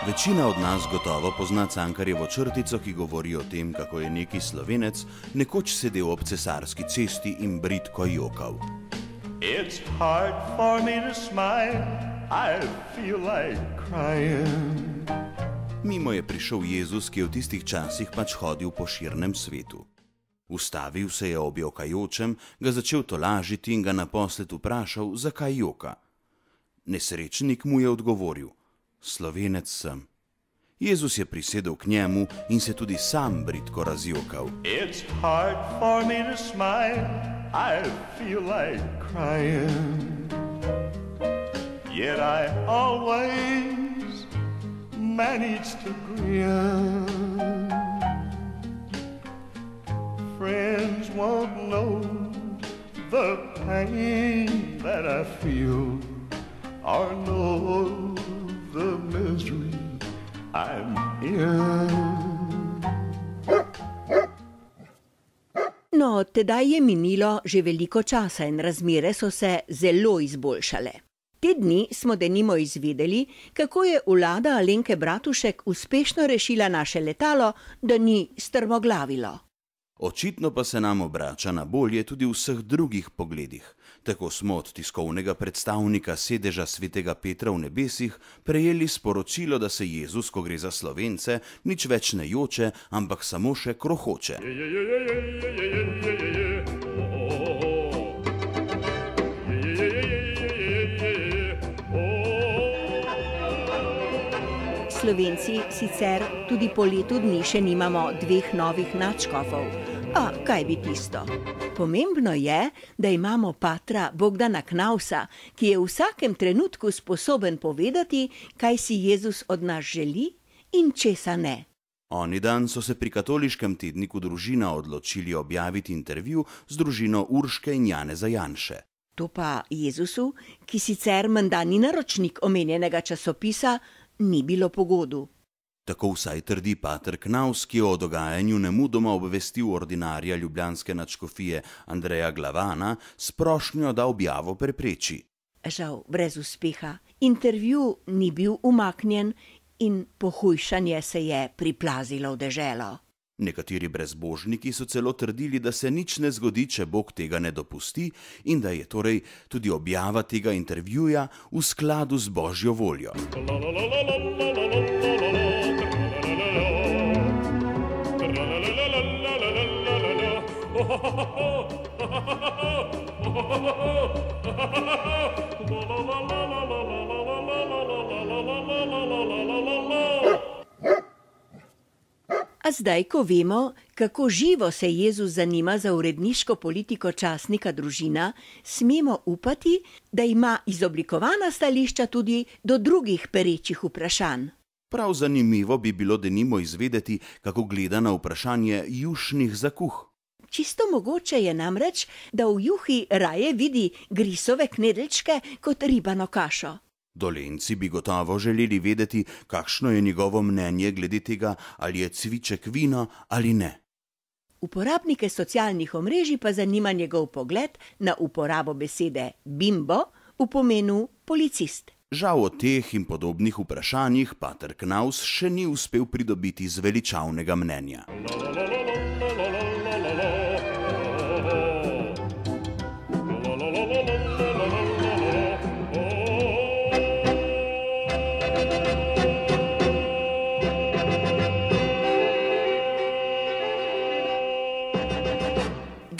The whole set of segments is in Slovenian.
Večina od nas gotovo pozna Cankarjevo črtico, ki govori o tem, kako je neki Slovenec nekoč sedel ob Cesarski cesti in bridko jokal. It's hard for me to smile, I feel like crying. Mimo je prišel Jezus, ki je v tistih časih pač hodil po širnem svetu. Ustavil se je ob jokajočem, ga začel tolažiti in ga naposled vprašal, zakaj joka. Nesrečnik mu je odgovoril: Slovenec sem. Jezus je prisedel k njemu in se tudi sam bridko razjokal. It's hard for me to smile, I feel like crying. Yet I always manage to grin. Friends won't know the pain that I feel or know the misery I'm in. No, tedaj je minilo že veliko časa in razmere so se zelo izboljšale. Te dni smo denimo izvedeli, kako je vlada Alenke Bratušek uspešno rešila naše letalo, da ni strmoglavilo. Očitno pa se nam obrača na bolje tudi v vseh drugih pogledih. Tako smo od tiskovnega predstavnika sedeža svetega Petra v nebesih prejeli sporočilo, da se Jezus, ko gre za Slovence, nič več ne joče, ampak samo še krohoče. Slovenci sicer tudi po letu dni še nimamo 2 novih nadškofov. A kaj bi tisto? Pomembno je, da imamo patra Bogdana Knausa, ki je v vsakem trenutku sposoben povedati, kaj si Jezus od nas želi in česa ne. Oni dan so se pri katoliškem tedniku Družina odločili objaviti intervju z družino Urške in Janeza Janše. To pa Jezusu, ki sicer menda ni naročnik omenjenega časopisa, ni bilo pogodu. Tako vsaj trdi pater Knaus, ki je o dogajanju nemudoma obvestil ordinarja ljubljanske nadškofije Andreja Glavana s prošnjo, da objavo prepreči. Žal brez uspeha. Intervju ni bil umaknjen in pohujšanje se je priplazilo v deželo. Nekateri brezbožniki so celo trdili, da se nič ne zgodi, če Bog tega ne dopusti in da je torej tudi objava tega intervjuja v skladu z Božjo voljo. A zdaj, ko vemo, kako živo se Jezus zanima za uredniško politiko časnika Družina, smemo upati, da ima izoblikovana stališča tudi do drugih perečih vprašanj. Prav zanimivo bi bilo denimo izvedeti, kako gleda na vprašanje jušnih zakuh. Čisto mogoče je namreč, da v juhi raje vidi grisove knedeljčke kot ribano kašo. Dolenci bi gotovo želeli vedeti, kakšno je njegovo mnenje glede tega, ali je cviček vino ali ne. Uporabnike socialnih omrežij pa zanima njegov pogled na uporabo besede bimbo v pomenu policist. Žal o teh in podobnih vprašanjih pater Knaus še ni uspel pridobiti zveličavnega mnenja.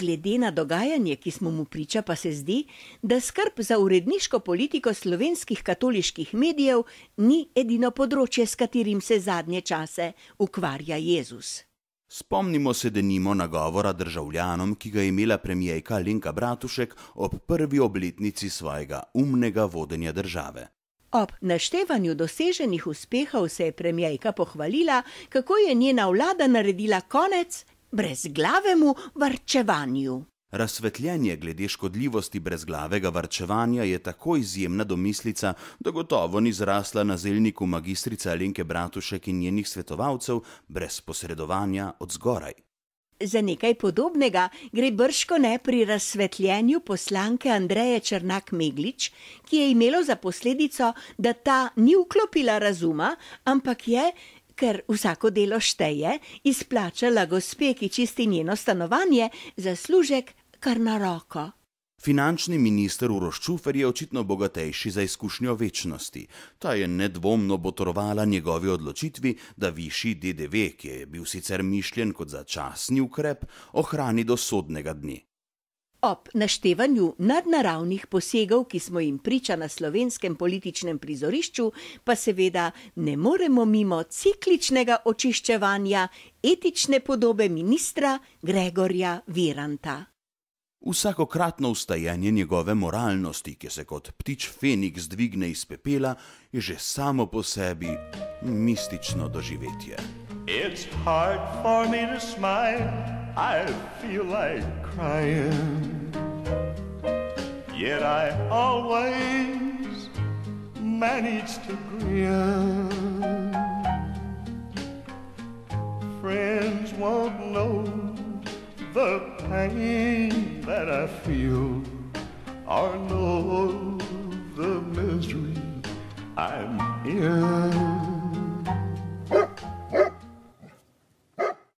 Glede na dogajanje, ki smo mu priča, pa se zdi, da skrb za uredniško politiko slovenskih katoliških medijev ni edino področje, s katerim se zadnje čase ukvarja Jezus. Spomnimo se denimo nagovora državljanom, ki ga je imela premierka Alenka Bratušek ob prvi obletnici svojega umnega vodenja države. Ob naštevanju doseženih uspehov se je premierka pohvalila, kako je njena vlada naredila konec brezglavemu varčevanju. Razsvetljenje glede škodljivosti brezglavega varčevanja je tako izjemna domislica, da gotovo ni zrasla na zelniku magistrice Alenke Bratušek in njenih svetovalcev brez posredovanja od zgoraj. za nekaj podobnega gre bržkone pri razsvetljenju poslanke Andreje Črnak Meglič, ki je imelo za posledico, da ta ni vklopila razuma, ampak je, ker vsako delo šteje, izplačala gospe, ki čisti njeno stanovanje, zaslužek kar na roko. Finančni minister Uroš Čufer je očitno bogatejši za izkušnjo večnosti. Ta je nedvomno botorovala njegovi odločitvi, da višji DDV, ki je bil sicer mišljen kot začasni ukrep, ohrani do sodnega dne. Ob naštevanju nadnaravnih posegov, ki smo jim priča na slovenskem političnem prizorišču, pa seveda ne moremo mimo cikličnega očiščevanja etične podobe ministra Gregorja Viranta. Vsakokratno vstajenje njegove moralnosti, ki se kot ptič Feniks dvigne iz pepela, je že samo po sebi mistično doživetje. It's hard for me to smile, I feel like crying. Yet I always manage to grin. Friends won't know the pain that I feel, or know the misery I'm in.